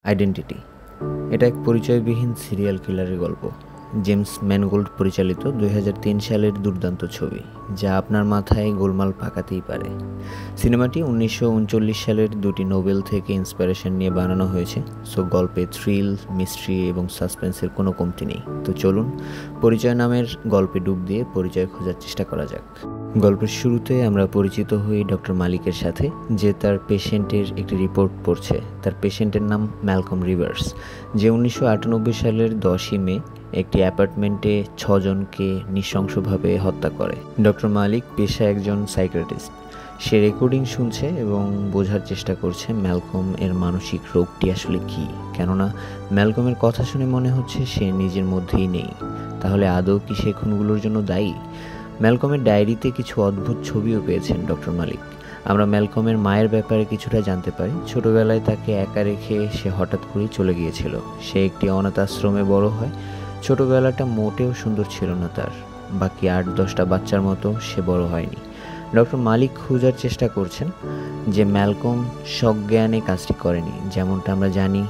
Identity. এটা এক পরিচয়বিহীন serial কিলারের গল্প। জেমস ম্যানগোল্ড পরিচালিত ২০০৩ সালের দুর্দান্ত ছবি, যা আপনার মাথায় গোলমাল পাকাতেই পারে। সিনেমাটি ১৯৩৯ সালের দুটি নোবেল থেকে ইন্সপিরেশন নিয়ে বানানো হয়েছে, সো গল্পে থ্রিল, মিস্ট্রি এবং সাসপেন্সের কোনো কমতি নেই। তো চলুন পরিচয় নামের গল্পে ডুব দিয়ে পরিচয় খোঁজার চেষ্টা করা যাক। গল্পের শুরুতে আমরা পরিচিত হই ডক্টর মালিকের সাথে, যে তার পেশেন্টের একটি রিপোর্ট পড়ছে। তার পেশেন্টের নাম ম্যালকম রিভার্স, যে ১৯৯৮ সালের ১০ই মে একটি অ্যাপার্টমেন্টে ৬ জনকে নৃশংসভাবে হত্যা করে। ডক্টর মালিক পেশায় একজন সাইকিয়াট্রিস্ট। সে রেকর্ডিং শুনছে এবং বোঝার চেষ্টা করছে ম্যালকম এর মানসিক রোগটি আসলে কী, কেননা ম্যালকমের কথা শুনে মনে হচ্ছে সে নিজের মধ্যেই নেই। তাহলে আদৌ কি সে খুনগুলোর জন্য দায়ী? ম্যালকমের ডায়েরিতে কিছু অদ্ভুত ছবিও পেয়েছেন ডক্টর মালিক। আমরা ম্যালকমের মায়ের ব্যাপারে কিছুটা জানতে পারি। ছোটবেলায় তাকে একা রেখে সে হঠাৎ করেই চলে গিয়েছিল। সে একটি অনাথ আশ্রমে বড় হয়। ছোটবেলাটা মোটেও সুন্দর ছিল না তার। বাকি ৮-১০টা বাচ্চার মতো সে বড় হয়নি। ডক্টর মালিক খোঁজার চেষ্টা করছেন যে ম্যালকম সজ্ঞানে কাজটি করেনি। যেমনটা আমরা জানি,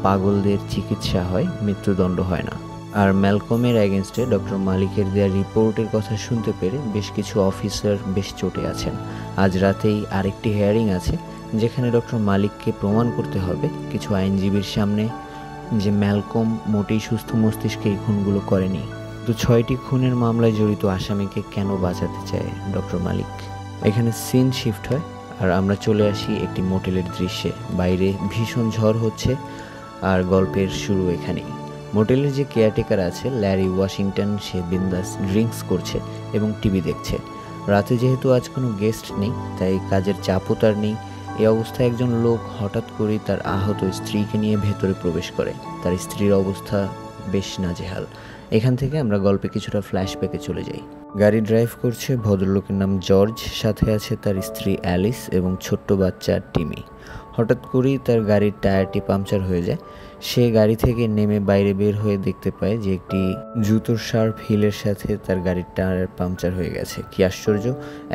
পাগলদের চিকিৎসা হয়, মৃত্যুদণ্ড হয় না। আর ম্যালকমের অ্যাগেনস্টে ডক্টর মালিকের দেওয়া রিপোর্টের কথা শুনতে পেরে বেশ কিছু অফিসার বেশ চটে আছেন। আজ রাতেই আরেকটি হিয়ারিং আছে, যেখানে ডক্টর মালিককে প্রমাণ করতে হবে কিছু আইনজীবীর সামনে যে ম্যালকম মোটেই সুস্থ মস্তিষ্কে এই খুনগুলো করেনি। তো ৬টি খুনের মামলায় জড়িত আসামিকে কেন বাঁচাতে চায় ডক্টর মালিক? এখানে সিন শিফট হয় আর আমরা চলে আসি একটি মোটেলের দৃশ্যে। বাইরে ভীষণ ঝড় হচ্ছে আর গল্পের শুরু এখানেই। মোটেলের যে কেয়ারটেকার আছে ল্যারি ওয়াশিংটন, সে বিন্দাস ড্রিঙ্কস করছে এবং টিভি দেখছে। রাতে যেহেতু আজ কোনো গেস্ট নেই, তাই কাজের চাপও তার নেই। এই অবস্থায় একজন লোক হঠাৎ করেই তার আহত স্ত্রীকে নিয়ে ভেতরে প্রবেশ করে। তার স্ত্রীর অবস্থা বেশ নাজেহাল। এখান থেকে আমরা গল্পে কিছুটা ফ্ল্যাশব্যাকে চলে যাই। গাড়ি ড্রাইভ করছে ভদ্রলোকের নাম জর্জ, সাথে আছে তার স্ত্রী অ্যালিস এবং ছোট্ট বাচ্চা টিমি। হঠাৎ করেই তার গাড়ির টায়ারটি পাংচার হয়ে যায়। সে গাড়ি থেকে নেমে বাইরে বের হয়ে দেখতে পায় যে একটি জুতোর শার্প হিলের সাথে তার গাড়ির টায়ার পাংচার হয়ে গেছে। কি আশ্চর্য,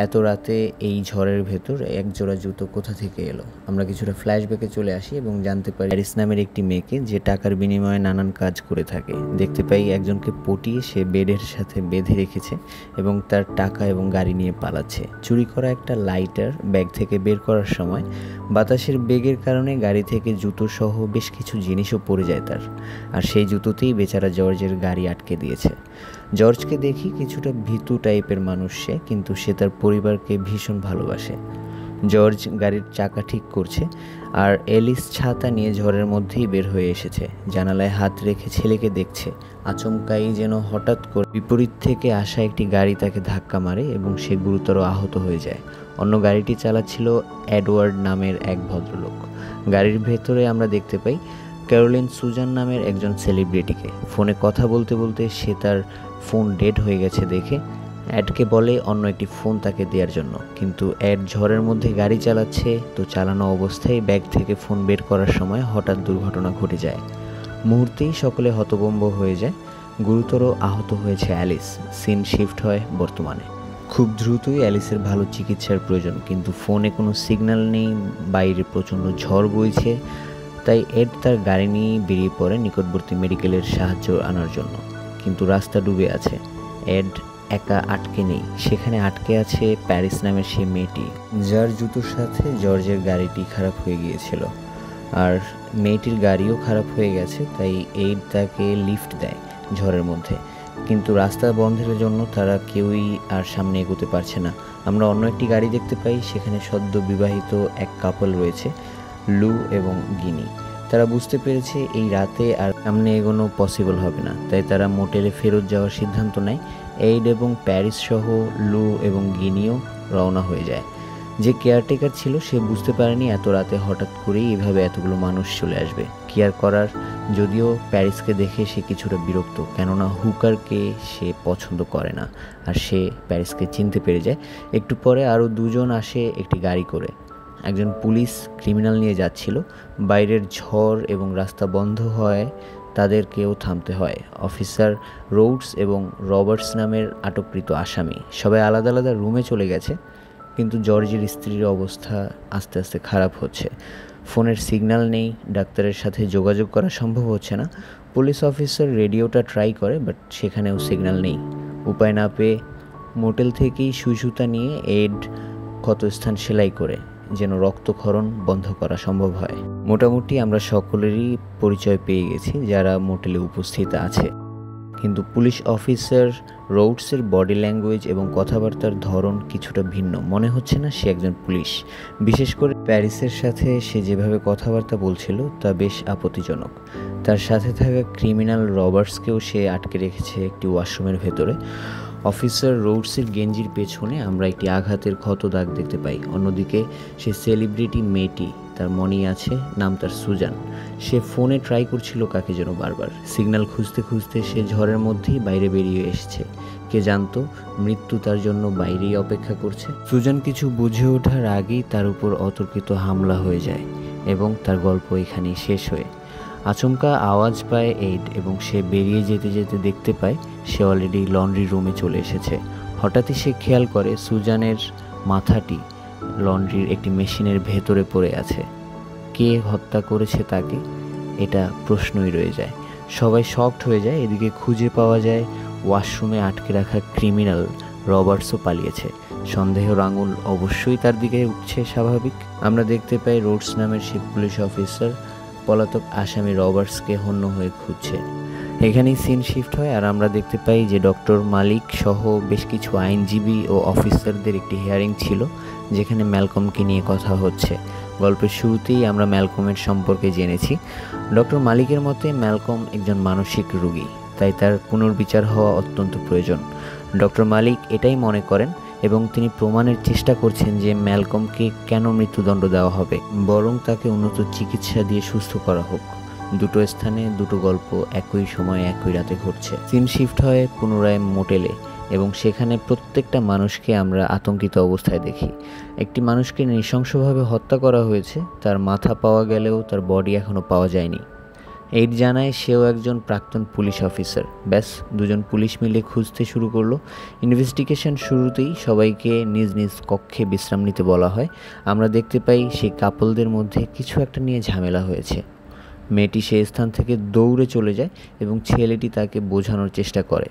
এত রাতে এই ঝড়ের ভেতর এক জোড়া জুতো কোথা থেকে এলো? আমরা কিছুটা ফ্ল্যাশব্যাকে চলে আসি এবং জানতে পারি প্যারিস নামের একটি মেয়েকে, যে টাকার বিনিময়ে নানান কাজ করে থাকে। দেখতে পাই একজনকে পটিয়ে সে বেডের সাথে বেঁধে রেখেছে এবং তার টাকা এবং গাড়ি নিয়ে পালাচ্ছে। চুরি করা একটা লাইটার ব্যাগ থেকে বের করার সময় বাতাসের বেগের কারণে গাড়ি থেকে জুতো সহ বেশ কিছু জিনিসও পড়ে যায় তার। আর সেই জুতোতেই বেচারা জর্জের গাড়ি আটকে দিয়েছে। জর্জকে দেখি কিছুটা ভীতু টাইপের মানুষ সে, কিন্তু সে তার পরিবারকে ভীষণ ভালোবাসে। জর্জ গাড়ির চাকা ঠিক করছে আর এলিস ছাতা নিয়ে ঝড়ের মধ্যেই বের হয়ে এসেছে। জানালায় হাত রেখে ছেলেকে দেখছে। আচমকাই যেন হঠাৎ করে বিপরীত থেকে আসা একটি গাড়ি তাকে ধাক্কা মারে এবং সে গুরুতর আহত হয়ে যায়। অন্য গাড়িটি চালাচ্ছিল এডওয়ার্ড নামের এক ভদ্রলোক। গাড়ির ভেতরে আমরা দেখতে পাই ক্যারোলিন সুজান নামের একজন সেলিব্রিটিকে। ফোনে কথা বলতে বলতে সে তার ফোন ডেড হয়ে গেছে দেখে অ্যাডকে বলে অন্য একটি ফোন তাকে দেওয়ার জন্য, কিন্তু অ্যাড ঝড়ের মধ্যে গাড়ি চালাচ্ছে, তো চালানো অবস্থায় ব্যাগ থেকে ফোন বের করার সময় হঠাৎ দুর্ঘটনা ঘটে যায়। মুহূর্তেই সকলে হতভম্ব হয়ে যায়। গুরুতর আহত হয়েছে অ্যালিস। সিন শিফট হয় বর্তমানে। খুব দ্রুতই অ্যালিসের ভালো চিকিৎসার প্রয়োজন, কিন্তু ফোনে কোনো সিগন্যাল নেই, বাইরে প্রচণ্ড ঝড় বইছে। তাই এড তার গাড়ি নিয়ে বেরিয়ে পড়ে নিকটবর্তী মেডিকেলের সাহায্য আনার জন্য, কিন্তু রাস্তা ডুবে আছে। এড একা আটকে নেই, সেখানে আটকে আছে প্যারিস নামের সেই মেয়েটি, যার জুতোর সাথে জর্জের গাড়িটি খারাপ হয়ে গিয়েছিল। আর মেয়েটির গাড়িও খারাপ হয়ে গেছে, তাই এড তাকে লিফট দেয় ঝড়ের মধ্যে। কিন্তু রাস্তা বন্ধের জন্য তারা কেউই আর সামনে এগোতে পারছে না। আমরা অন্য একটি গাড়ি দেখতে পাই, সেখানে সদ্য বিবাহিত এক কাপল রয়েছে, লু এবং গিনি। তারা বুঝতে পেরেছে এই রাতে আর সামনে এগোনো পসিবল হবে না, তাই তারা মোটেলে ফেরত যাওয়ার সিদ্ধান্ত নেয়। এইড এবং প্যারিস সহ লু এবং গিনিও রওনা হয়ে যায়। যে কেয়ারটেকার ছিল সে বুঝতে পারেনি এত রাতে হঠাৎ করেই এভাবে এতগুলো মানুষ চলে আসবে। কেয়ার করার, যদিও প্যারিসকে দেখে সে কিছুটা বিরক্ত, কেননা হুকারকে সে পছন্দ করে না। আর সে প্যারিসকে চিনতে পেরে যায়। একটু পরে আরও দুজন আসে একটি গাড়ি করে। একজন পুলিশ ক্রিমিনাল নিয়ে যাচ্ছিল। বাইরের ঝড় এবং রাস্তা বন্ধ হয়, তাদেরকেও থামতে হয়। অফিসার রোডস এবং রবার্টস নামের আটককৃত আসামি সবাই আলাদা আলাদা রুমে চলে গেছে, কিন্তু জর্জের স্ত্রীর অবস্থা আস্তে আস্তে খারাপ হচ্ছে। ফোনের সিগন্যাল নেই, ডাক্তারের সাথে যোগাযোগ করা সম্ভব হচ্ছে না। পুলিশ অফিসার রেডিওটা ট্রাই করে, বাট সেখানেও সিগন্যাল নেই। উপায় না পেয়ে মোটেল থেকেই সুই সুতা নিয়ে এড ক্ষতস্থান সেলাই করে যেন রক্তক্ষরণ বন্ধ করা সম্ভব হয়। মোটামুটি আমরা সকলেরই পরিচয় পেয়ে গেছি যারা মোটেলে উপস্থিত আছে, কিন্তু পুলিশ অফিসার রোডসের বডি ল্যাঙ্গুয়েজ এবং কথাবার্তার ধরন কিছুটা ভিন্ন। মনে হচ্ছে না সে একজন পুলিশ। বিশেষ করে প্যারিসের সাথে সে যেভাবে কথাবার্তা বলছিল তা বেশ আপত্তিজনক। তার সাথে থাকা ক্রিমিনাল রবার্টসকেও সে আটকে রেখেছে একটি ওয়াশরুমের ভেতরে। অফিসার রোডসের গেঞ্জির পেছনে আমরা একটি আঘাতের ক্ষত দাগ দেখতে পাই। অন্যদিকে সে সেলিব্রিটি মেয়েটি, তার মনেই আছে, নাম তার সুজান। সে ফোনে ট্রাই করছিল কাকে যেন বারবার। সিগন্যাল খুঁজতে খুঁজতে সে ঝড়ের মধ্যেই বাইরে বেরিয়ে এসেছে। কে জানতো মৃত্যু তার জন্য বাইরেই অপেক্ষা করছে। সুজান কিছু বুঝে ওঠার আগেই তার উপর অতর্কিত হামলা হয়ে যায় এবং তার গল্প এখানেই শেষ হয়ে। আচমকা আওয়াজ পায় এড এবং সে বেরিয়ে যেতে যেতে দেখতে পায় সে অলরেডি লন্ড্রি রুমে চলে এসেছে। হঠাৎই সে খেয়াল করে সুজানের মাথাটি লন্ড্রির একটি মেশিনের ভেতরে পড়ে আছে। কে হত্যা করেছে তাকে, এটা প্রশ্নই রয়ে যায়। সবাই শকড হয়ে যায়। এদিকে খুঁজে পাওয়া যায় ওয়াশরুমে আটকে রাখা ক্রিমিনাল রবার্টসও পালিয়েছে। সন্দেহের আঙুল অবশ্যই তার দিকে উঠছে, স্বাভাবিক। আমরা দেখতে পাই রোডস নামের সেই পুলিশ অফিসার পলাতক আসামি রবার্টসকে হন্য হয়ে খুঁজছে। এখানেই সিন শিফট হয় আর আমরা দেখতে পাই যে ডক্টর মালিক সহ বেশ কিছু আইনজীবী ও অফিসারদের একটি হিয়ারিং ছিল, যেখানে ম্যালকমকে নিয়ে কথা হচ্ছে। গল্পের শুরুতেই আমরা ম্যালকমের সম্পর্কে জেনেছি। ডক্টর মালিকের মতে ম্যালকম একজন মানসিক রোগী, তাই তার পুনর্বিচার হওয়া অত্যন্ত প্রয়োজন। ডক্টর মালিক এটাই মনে করেন এবং তিনি প্রমাণের চেষ্টা করছেন যে ম্যালকমকে কেন মৃত্যুদণ্ড দেওয়া হবে, বরং তাকে উন্নত চিকিৎসা দিয়ে সুস্থ করা হোক। দুটো স্থানে দুটো গল্প একই সময়ে একই রাতে ঘটছে। সিন শিফট হয় পুনরায় মোটেলে এবং সেখানে প্রত্যেকটা মানুষকে আমরা আতঙ্কিত অবস্থায় দেখি। একটি মানুষকে নৃশংসভাবে হত্যা করা হয়েছে, তার মাথা পাওয়া গেলেও তার বডি এখনও পাওয়া যায়নি। এইড জানায় সেও একজন প্রাক্তন পুলিশ অফিসার। ব্যাস, দুজন পুলিশ মিলে খুঁজতে শুরু করলো। ইনভেস্টিগেশন শুরুতেই সবাইকে নিজ নিজ কক্ষে বিশ্রাম নিতে বলা হয়। আমরা দেখতে পাই সেই কাপলদের মধ্যে কিছু একটা নিয়ে ঝামেলা হয়েছে। মেয়েটি সেই স্থান থেকে দৌড়ে চলে যায় এবং ছেলেটি তাকে বোঝানোর চেষ্টা করে।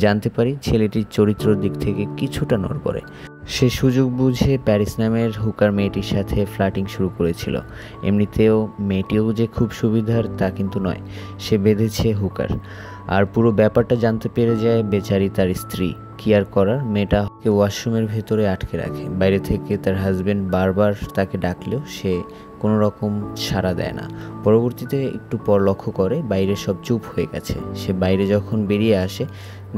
জানতে পারি ছেলেটির চরিত্রের দিক থেকে কিছুটা নড়বড়ে। সে সুযোগ বুঝে প্যারিস নামের হুকার মেয়েটির সাথে ফ্লার্টিং শুরু করেছিল। এমনিতেও মেয়েটিও যে খুব সুবিধার তা কিন্তু নয়, সে বেঁধেছে হুকার। আর পুরো ব্যাপারটা জানতে পেরে যায় বেচারি তার স্ত্রী। কি আর করার, মেয়েটাকে ওয়াশরুমের ভেতরে আটকে রাখে। বাইরে থেকে তার হাজবেন্ড বারবার তাকে ডাকলেও সে কোনো রকম সাড়া দেয় না। পরবর্তীতে একটু পর লক্ষ্য করে বাইরে সব চুপ হয়ে গেছে। সে বাইরে যখন বেরিয়ে আসে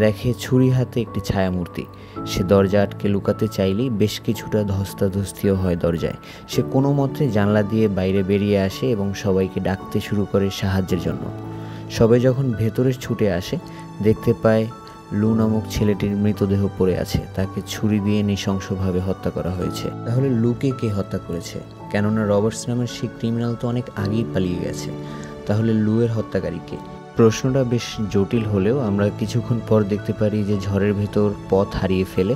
দেখে ছুরি হাতে একটি ছায়ামূর্তি। সে দরজা আটকে লুকাতে চাইলেই বেশ কিছুটা ধস্তাধস্তিও হয় দরজায়। সে কোনো মতে জানলা দিয়ে বাইরে বেরিয়ে আসে এবং সবাইকে ডাকতে শুরু করে সাহায্যের জন্য। সবাই যখন ভেতরে ছুটে আসে দেখতে পায় লু নামক ছেলেটির মৃতদেহ পড়ে আছে। তাকে ছুরি দিয়ে নৃশংসভাবে হত্যা করা হয়েছে। তাহলে লুকে কে হত্যা করেছে? কেননা রবার্টস নামের সেই ক্রিমিনাল তো অনেক আগেই পালিয়ে গেছে। তাহলে লুয়ের হত্যাকারী কে? প্রশ্নটা বেশ জটিল হলেও আমরা কিছুক্ষণ পর দেখতে পারি যে ঝড়ের ভেতর পথ হারিয়ে ফেলে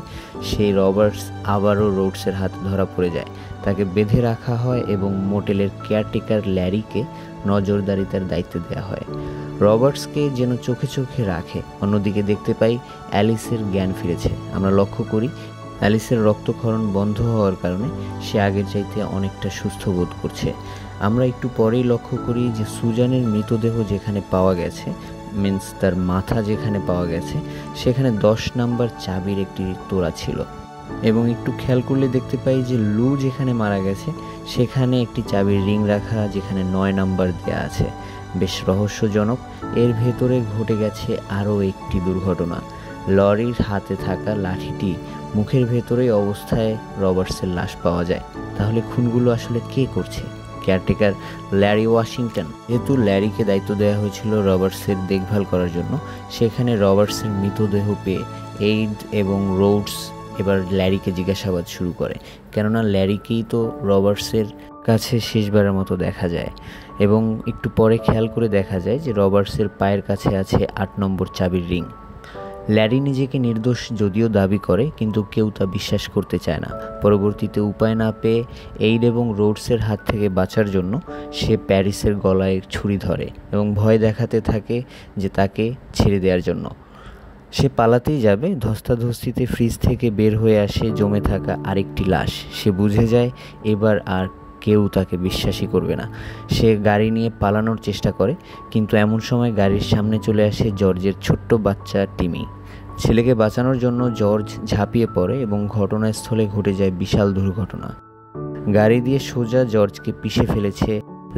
সেই রবার্টস আবারও রোডসের হাতে ধরা পড়ে যায়। তাকে বেঁধে রাখা হয় এবং মোটেলের কেয়ারটেকার ল্যারিকে নজরদারিতার দায়িত্ব দেওয়া হয়। রবার্টসকে যেন চোখে চোখে রাখে। অন্যদিকে দেখতে পাই অ্যালিসের জ্ঞান ফিরেছে। আমরা লক্ষ্য করি অ্যালিসের রক্তক্ষরণ বন্ধ হওয়ার কারণে সে আগের চাইতে অনেকটা সুস্থ বোধ করছে। আমরা একটু পরেই লক্ষ্য করি যে সুজানের মৃতদেহ যেখানে পাওয়া গেছে, মিন্স তার মাথা যেখানে পাওয়া গেছে, সেখানে 10 নাম্বার চাবির একটি তোড়া ছিল। এবং একটু খেয়াল করলে দেখতে পাই যে লু যেখানে মারা গেছে সেখানে একটি চাবির রিং রাখা, যেখানে 9 নাম্বার দেওয়া আছে। বেশ রহস্যজনক। এর ভেতরে ঘটে গেছে আরও একটি দুর্ঘটনা। লরির হাতে থাকা লাঠিটি মুখের ভেতরেই অবস্থায় রবার্টসের লাশ পাওয়া যায়। তাহলে খুনগুলো আসলে কে করছে? Caretaker Larry Washington. যেহেতু ল্যারিকে দায়িত্ব দেওয়া হয়েছিল রবার্টসের দেখভাল করার জন্য, সেখানে রবার্টসের মৃতদেহ পেয়ে এইড এবং রোডস এবার ল্যারিকে জিজ্ঞাসাবাদ শুরু করে। কেননা ল্যারিকেই তো রবার্টসের কাছে শেষবারের মতো দেখা যায় এবং একটু পরে খেয়াল করে দেখা যায় যে রবার্টসের পায়ের কাছে আছে 8 নম্বর চাবির রিং। ল্যারি নিজেকে নির্দোষ যদিও দাবি করে, কিন্তু কেউ তা বিশ্বাস করতে চায় না। পরবর্তীতে উপায় না পেয়ে এইড এবং রোডসের হাত থেকে বাঁচার জন্য সে প্যারিসের গলায় ছুরি ধরে এবং ভয় দেখাতে থাকে যে তাকে ছেড়ে দেওয়ার জন্য। সে পালাতেই যাবে, ধস্তাধস্তিতে ফ্রিজ থেকে বের হয়ে আসে জমে থাকা আরেকটি লাশ। সে বুঝে যায় এবার আর কেউ তাকে বিশ্বাসই করবে না। সে গাড়ি নিয়ে পালানোর চেষ্টা করে, কিন্তু এমন সময় গাড়ির সামনে চলে আসে জর্জের ছোট্ট বাচ্চা টিমি। ছেলেকে বাঁচানোর জন্য জর্জ ঝাঁপিয়ে পড়ে এবং ঘটনাস্থলে ঘটে যায় বিশাল দুর্ঘটনা। গাড়ি দিয়ে সোজা জর্জকে পিষে ফেলেছে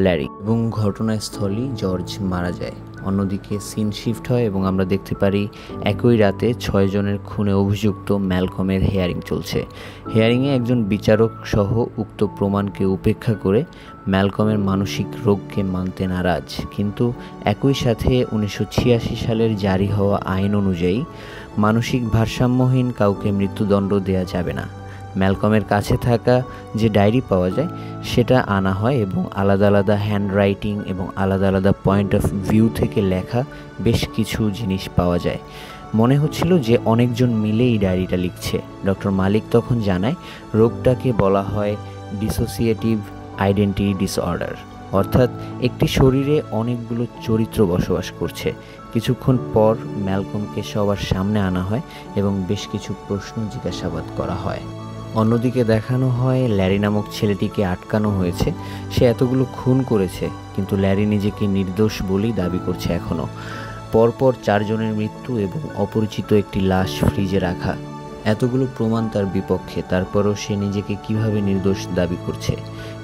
ল্যারি এবং ঘটনাস্থলেই জর্জ মারা যায়। অন্যদিকে সিন শিফট হয় এবং আমরা দেখতে পারি একই রাতে 6 জনের খুনে অভিযুক্ত ম্যালকমের হিয়ারিং চলছে। হিয়ারিংয়ে একজন বিচারক সহ উক্ত প্রমাণকে উপেক্ষা করে ম্যালকমের মানসিক রোগকে মানতে নারাজ, কিন্তু একই সাথে 1986 সালের জারি হওয়া আইন অনুযায়ী মানসিক ভারসাম্যহীন কাউকে মৃত্যুদণ্ড দেওয়া যাবে না। ম্যালকমের কাছে থাকা যে ডায়েরি পাওয়া যায় সেটা আনা হয় এবং আলাদা আলাদা হ্যান্ডরাইটিং এবং আলাদা আলাদা পয়েন্ট অফ ভিউ থেকে লেখা বেশ কিছু জিনিস পাওয়া যায়। মনে হচ্ছিল যে অনেকজন মিলে এই ডায়েরিটা লিখছে। ডক্টর মালিক তখন জানায় রোগটাকে বলা হয় ডিসোসিয়েটিভ আইডেন্টিটি ডিসঅর্ডার, অর্থাৎ একটি শরীরে অনেকগুলো চরিত্র বসবাস করছে। কিছুক্ষণ পর ম্যালকমকে সবার সামনে আনা হয় এবং বেশ কিছু প্রশ্ন জিজ্ঞাসাবাদ করা হয়। অন্যদিকে দেখানো হয় ল্যারি নামক ছেলেটিকে আটকানো হয়েছে। সে এতগুলো খুন করেছে, কিন্তু ল্যারি নিজেকে নির্দোষ বলেই দাবি করছে এখনও। পরপর 4 জনের মৃত্যু এবং অপরিচিত একটি লাশ ফ্রিজে রাখা, এতগুলো প্রমাণ তার বিপক্ষে। তারপরও সে নিজেকে কিভাবে নির্দোষ দাবি করছে?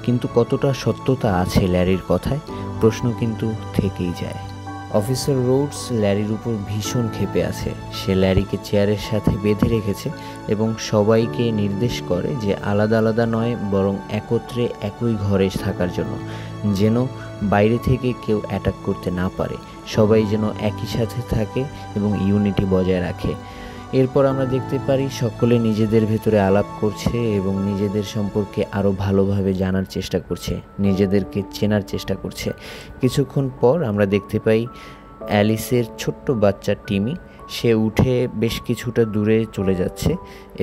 কিন্তু কতটা সত্যতা আছে ল্যারির কথায়? প্রশ্ন কিন্তু থেকেই যায়। অফিসার রোডস ল্যারির উপর ভীষণ ক্ষেপে আছে। সে ল্যারিকে চেয়ারের সাথে বেঁধে রেখেছে এবং সবাইকে নির্দেশ করে যে আলাদা আলাদা নয়, বরং একত্রে একই ঘরে থাকার জন্য, যেন বাইরে থেকে কেউ অ্যাটাক করতে না পারে। সবাই যেন একই সাথে থাকে এবং ইউনিটি বজায় রাখে। এরপর আমরা দেখতে পারি সকলে নিজেদের ভেতরে আলাপ করছে এবং নিজেদের সম্পর্কে আরও ভালোভাবে জানার চেষ্টা করছে, নিজেদেরকে চেনার চেষ্টা করছে। কিছুক্ষণ পর আমরা দেখতে পাই অ্যালিসের ছোট্ট বাচ্চা টিমি, সে উঠে বেশ কিছুটা দূরে চলে যাচ্ছে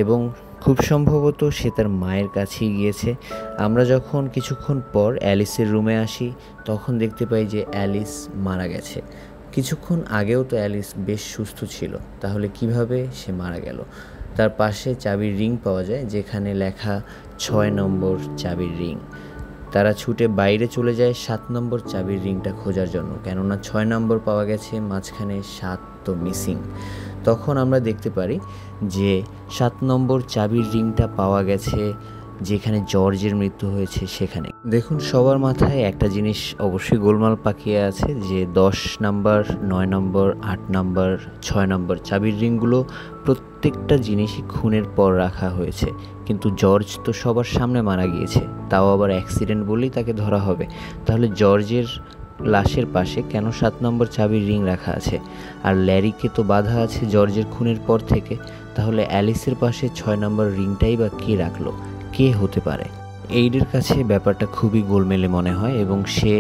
এবং খুব সম্ভবত সে তার মায়ের কাছেই গিয়েছে। আমরা যখন কিছুক্ষণ পর অ্যালিসের রুমে আসি তখন দেখতে পাই যে অ্যালিস মারা গেছে। কিছুক্ষণ আগেও তো অ্যালিস বেশ সুস্থ ছিল, তাহলে কিভাবে সে মারা গেল? তার পাশে চাবির রিং পাওয়া যায় যেখানে লেখা 6 নম্বর চাবির রিং। তারা ছুটে বাইরে চলে যায় 7 নম্বর চাবির রিংটা খোঁজার জন্য, কেননা 6 নম্বর পাওয়া গেছে, মাঝখানে 7 তো মিসিং। তখন আমরা দেখতে পারি যে 7 নম্বর চাবির রিংটা পাওয়া গেছে যেখানে জর্জের মৃত্যু হয়েছে সেখানে। দেখুন, সবার মাথায় একটা জিনিস অবশ্যই গোলমাল পাকিয়ে আছে যে 10 নম্বর, 9 নম্বর, 8 নম্বর, 6 নম্বর চাবির রিংগুলো প্রত্যেকটা জিনিসই খুনের পর রাখা হয়েছে, কিন্তু জর্জ তো সবার সামনে মারা গিয়েছে, তাও আবার অ্যাক্সিডেন্ট বলেই তাকে ধরা হবে। তাহলে জর্জের লাশের পাশে কেন 7 নম্বর চাবির রিং রাখা আছে? আর ল্যারিকে তো বাধা আছে জর্জের খুনের পর থেকে, তাহলে অ্যালিসের পাশে 6 নম্বর রিংটাই বা কে রাখলো? কে হতে পারে? এইডের কাছে ব্যাপারটা খুবই গোলমেলে মনে হয় এবং সে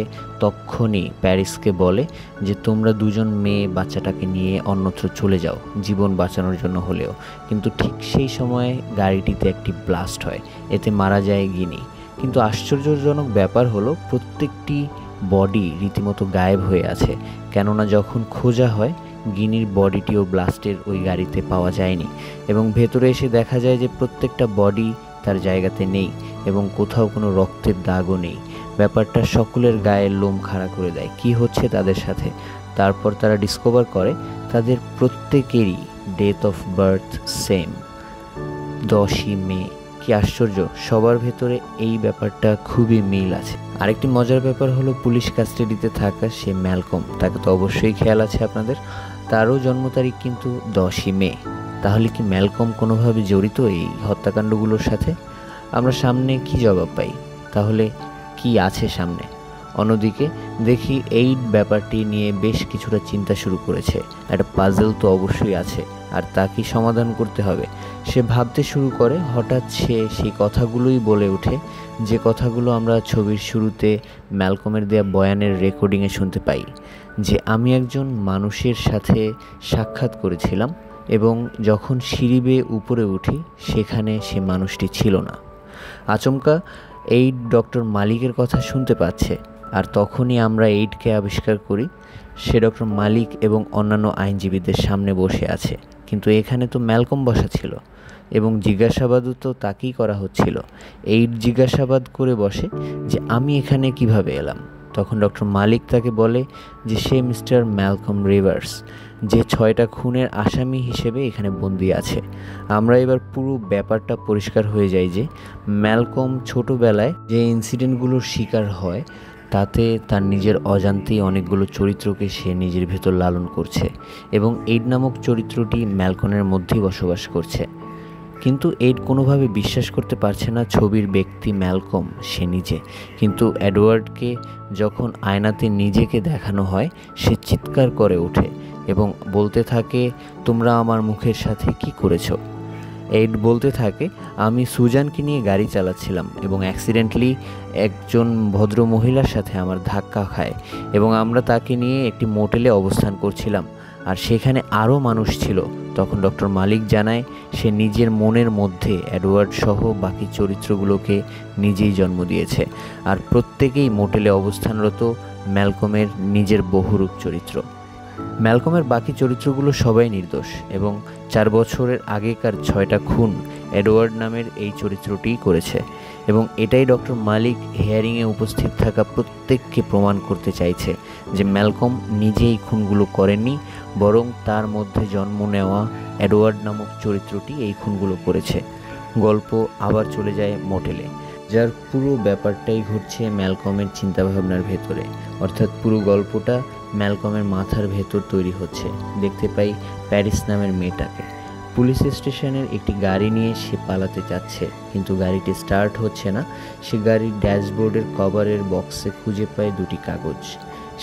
তখনই প্যারিসকে বলে যে তোমরা দুজন মেয়ে বাচ্চাটাকে নিয়ে অন্যত্র চলে যাও, জীবন বাঁচানোর জন্য হলেও। কিন্তু ঠিক সেই সময়ে গাড়িটিতে একটি ব্লাস্ট হয়, এতে মারা যায় গিনি। কিন্তু আশ্চর্যজনক ব্যাপার হলো প্রত্যেকটি বডি রীতিমতো গায়েব হয়ে আছে, কেননা যখন খোঁজা হয় গিনির বডিটিও ব্লাস্টের ওই গাড়িতে পাওয়া যায়নি এবং ভেতরে এসে দেখা যায় যে প্রত্যেকটা বডি তার জায়গাতে নেই এবং কোথাও কোনো রক্তের দাগও নেই। ব্যাপারটা সকলের গায়ের লোম খাড়া করে দেয়, কি হচ্ছে তাদের সাথে। তারপর তারা ডিসকভার করে তাদের প্রত্যেকেরই ডেট অফ বার্থ সেম, 10ই মে। কি আশ্চর্য, সবার ভেতরে এই ব্যাপারটা খুবই মিল আছে। আরেকটি মজার ব্যাপার হলো পুলিশ কাস্টাডিতে থাকা সে ম্যালকম, তাকে তো অবশ্যই খেয়াল আছে আপনাদের, তারও জন্ম তারিখ কিন্তু 10ই মে। তাহলে কি ম্যালকম কোনোভাবে জড়িত এই হত্যাকাণ্ডগুলোর সাথে? আমরা সামনে কি জবাব পাই? তাহলে কি আছে সামনে? অন্যদিকে দেখি এই ব্যাপারটি নিয়ে বেশ কিছুটা চিন্তা শুরু করেছে, একটা পাজল তো অবশ্যই আছে, আর তা কি সমাধান করতে হবে। সে ভাবতে শুরু করে, হঠাৎ সে সেই কথাগুলোই বলে ওঠে যে কথাগুলো আমরা ছবির শুরুতে ম্যালকমের দেয়া বয়ানের রেকর্ডিংয়ে শুনতে পাই, যে আমি একজন মানুষের সাথে সাক্ষাৎ করেছিলাম এবং যখন সিঁড়ি বেয়ে উপরে উঠি সেখানে সে মানুষটি ছিল না। আচমকা এইড ডক্টর মালিকের কথা শুনতে পাচ্ছে, আর তখনই আমরা এইডকে আবিষ্কার করি সে ডক্টর মালিক এবং অন্যান্য আইনজীবীদের সামনে বসে আছে। কিন্তু এখানে তো ম্যালকম বসা ছিল এবং জিজ্ঞাসাবাদও তো তাকেই করা হচ্ছিল। এইড জিজ্ঞাসাবাদ করে বসে যে আমি এখানে কিভাবে এলাম। তখন ডক্টর মালিক তাকে বলে যে সে মিস্টার ম্যালকম রিভার্স, যে 6টা খুনের আসামি হিসেবে এখানে বন্দী আছে। আমরা এবার পুরো ব্যাপারটা পরিষ্কার হয়ে যায় যে ম্যালকম ছোটোবেলায় যে ইনসিডেন্টগুলোর শিকার হয় তাতে তার নিজের অজান্তেই অনেকগুলো চরিত্রকে সে নিজের ভেতর লালন করছে এবং এইড নামক চরিত্রটি ম্যালকমের মধ্যেই বসবাস করছে। কিন্তু এইড কোনোভাবে বিশ্বাস করতে পারছে না ছবির ব্যক্তি ম্যালকম সে নিজে। কিন্তু এডওয়ার্ডকে যখন আয়নাতে নিজেকে দেখানো হয় সে চিৎকার করে ওঠে এবং বলতে থাকে, তোমরা আমার মুখের সাথে কি করেছো? এইড বলতে থাকে, আমি সুজানকে নিয়ে গাড়ি চালাচ্ছিলাম এবং অ্যাক্সিডেন্টলি একজন ভদ্র মহিলার সাথে আমার ধাক্কা খায় এবং আমরা তাকে নিয়ে একটি মোটেলে অবস্থান করছিলাম আর সেখানে আরও মানুষ ছিল। তখন ডক্টর মালিক জানায় সে নিজের মনের মধ্যে এডওয়ার্ড সহ বাকি চরিত্রগুলোকে নিজেই জন্ম দিয়েছে আর প্রত্যেকেই মোটেলে অবস্থানরত ম্যালকমের নিজের বহুরূপ চরিত্র। ম্যালকমের বাকি চরিত্রগুলো সবাই নির্দোষ এবং 4 বছরের আগেকার 6টা খুন এডওয়ার্ড নামের এই চরিত্রটিই করেছে এবং এটাই ডক্টর মালিক হিয়ারিংয়ে উপস্থিত থাকা প্রত্যেককে প্রমাণ করতে চাইছে যে ম্যালকম নিজেই খুনগুলো করেননি, বরং তার মধ্যে জন্ম নেওয়া এডওয়ার্ড নামক চরিত্রটি এই খুনগুলো করেছে। গল্প আবার চলে যায় মোটেলে, যার পুরো ব্যাপারটাই ঘটছে ম্যালকমের চিন্তাভাবনার ভেতরে, অর্থাৎ পুরো গল্পটা ম্যালকমের মাথার ভেতর তৈরি হচ্ছে। দেখতে পাই প্যারিস নামের মেয়েটাকে পুলিশ স্টেশনের একটি গাড়ি নিয়ে সে পালাতে যাচ্ছে, কিন্তু গাড়িটি স্টার্ট হচ্ছে না। সে গাড়ির ড্যাশবোর্ডের কভারের বক্সে খুঁজে পায় 2টি কাগজ।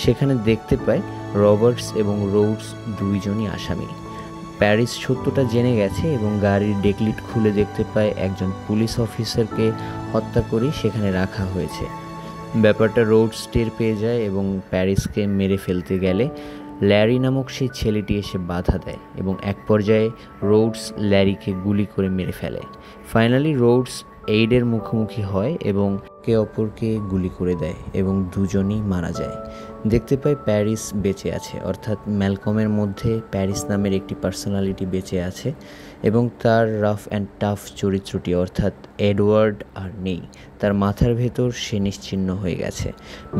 সেখানে দেখতে পায় রবার্টস এবং রোডস দুইজনই আসামি। প্যারিস সত্যটা জেনে গেছে এবং গাড়ির ডেকলিট খুলে দেখতে পায় একজন পুলিশ অফিসারকে হত্যা করে সেখানে রাখা হয়েছে। ব্যাপারটা রোডস টের পেয়ে যায় এবং প্যারিসকে মেরে ফেলতে গেলে ল্যারি নামক সেই ছেলেটি এসে বাধা দেয় এবং এক পর্যায়ে রোডস ল্যারিকে গুলি করে মেরে ফেলে। ফাইনালি রোডস এইডের মুখোমুখি হয় এবং একে অপরকে গুলি করে দেয় এবং দুজনই মারা যায়। দেখতে পাই প্যারিস বেঁচে আছে, অর্থাৎ ম্যালকমের মধ্যে প্যারিস নামের একটি পার্সোনালিটি বেঁচে আছে এবং তার রাফ অ্যান্ড টাফ চরিত্রটি অর্থাৎ এডওয়ার্ড আর নেই। তার মাথার ভেতর সে নিশ্চিহ্ন হয়ে গেছে।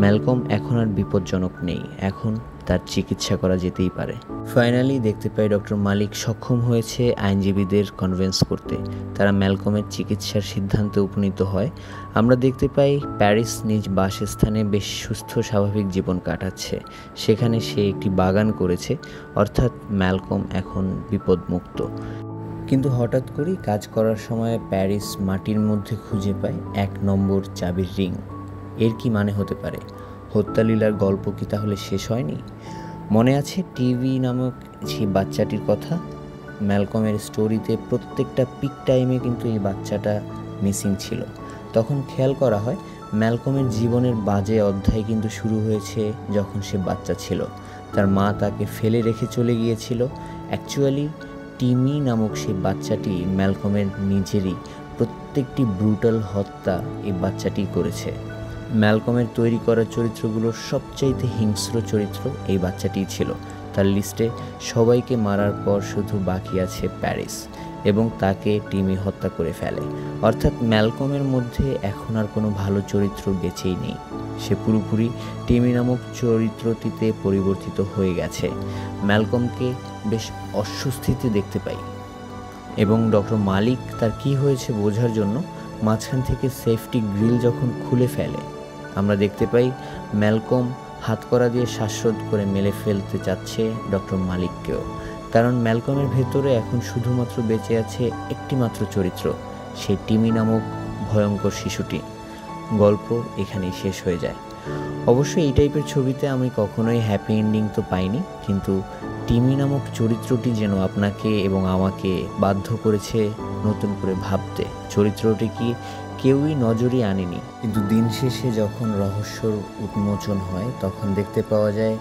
ম্যালকম এখন আর বিপজ্জনক নেই, এখন তার চিকিৎসা করা যেতেই পারে। ফাইনালি দেখতে পাই ডক্টর মালিক সক্ষম হয়েছে আইনজীবীদের কনভিন্স করতে, তারা ম্যালকমের চিকিৎসার সিদ্ধান্তে উপনীত হয়। আমরা দেখতে পাই প্যারিস নিজ বাসস্থানে বেশ সুস্থ স্বাভাবিক জীবন কাটাচ্ছে। সেখানে সে একটি বাগান করেছে, অর্থাৎ ম্যালকম এখন বিপদমুক্ত। কিন্তু হঠাৎ করেই কাজ করার সময় প্যারিস মাটির মধ্যে খুঁজে পায় 1 নম্বর চাবির রিং। এর কি মানে হতে পারে? হত্যালীলার গল্প কি তাহলে শেষ হয়নি? মনে আছে টিভি নামক সেই বাচ্চাটির কথা? ম্যালকমের স্টোরিতে প্রত্যেকটা পিক টাইমে কিন্তু এই বাচ্চাটা মিসিং ছিল। তখন খেয়াল করা হয় ম্যালকমের জীবনের বাজে অধ্যায় কিন্তু শুরু হয়েছে যখন সে বাচ্চা ছিল। তার মা তাকে ফেলে রেখে চলে গিয়েছিল। অ্যাকচুয়ালি টিমি নামক সেই বাচ্চাটি ম্যালকমের নিজেরই প্রত্যেকটি ব্রুটাল হত্যা এই বাচ্চাটি করেছে। ম্যালকমের তৈরি করা চরিত্রগুলোর সবচাইতে হিংস্র চরিত্র এই বাচ্চাটিই ছিল। তার লিস্টে সবাইকে মারার পর শুধু বাকি আছে প্যারিস এবং তাকে টিমি হত্যা করে ফেলে। অর্থাৎ ম্যালকমের মধ্যে এখন আর কোনো ভালো চরিত্র বেঁচেই নেই। সে পুরোপুরি টিমি নামক চরিত্রটিতে পরিবর্তিত হয়ে গেছে। ম্যালকমকে বেশ অস্বস্তিতে দেখতে পাই এবং ডক্টর মালিক তার কি হয়েছে বোঝার জন্য মাঝখান থেকে সেফটি গ্রিল যখন খুলে ফেলে, আমরা দেখতে পাই ম্যালকম হাতকড়া দিয়ে শ্বাসরোধ করে মেরে ফেলতে চাচ্ছে ডক্টর মালিককেও। কারণ ম্যালকমের ভেতরে এখন শুধুমাত্র বেঁচে আছে একটি মাত্র চরিত্র, সেই টিমি নামক ভয়ঙ্কর শিশুটি। গল্প এখানেই শেষ হয়ে যায়। অবশ্যই এই টাইপের ছবিতে আমি কখনোই হ্যাপি এন্ডিং তো পাইনি, কিন্তু টিমি নামক চরিত্রটি যেন আপনাকে এবং আমাকে বাধ্য করেছে নতুন করে ভাবতে। চরিত্রটি কি কেউই নজরে আনেনি, কিন্তু দিন শেষে যখন রহস্যর উন্মোচন হয় তখন দেখতে পাওয়া যায়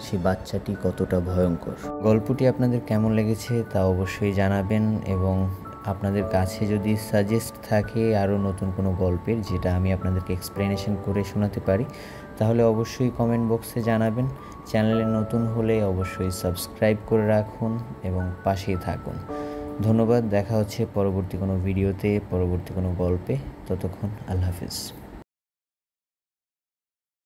সেই বাচ্চাটি কতটা ভয়ঙ্কর। গল্পটি আপনাদের কেমন লেগেছে তা অবশ্যই জানাবেন, এবং আপনাদের কাছে যদি সাজেস্ট থাকে আরও নতুন কোনো গল্পের যেটা আমি আপনাদেরকে এক্সপ্লেনেশন করে শোনাতে পারি, তাহলে অবশ্যই কমেন্ট বক্সে জানাবেন। চ্যানেলে নতুন হলে অবশ্যই সাবস্ক্রাইব করে রাখুন এবং পাশেই থাকুন। ধন্যবাদ। দেখা হচ্ছে পরবর্তী কোনো ভিডিওতে, পরবর্তী কোনো গল্পে। ততক্ষণ আল্লাহ হাফিজ।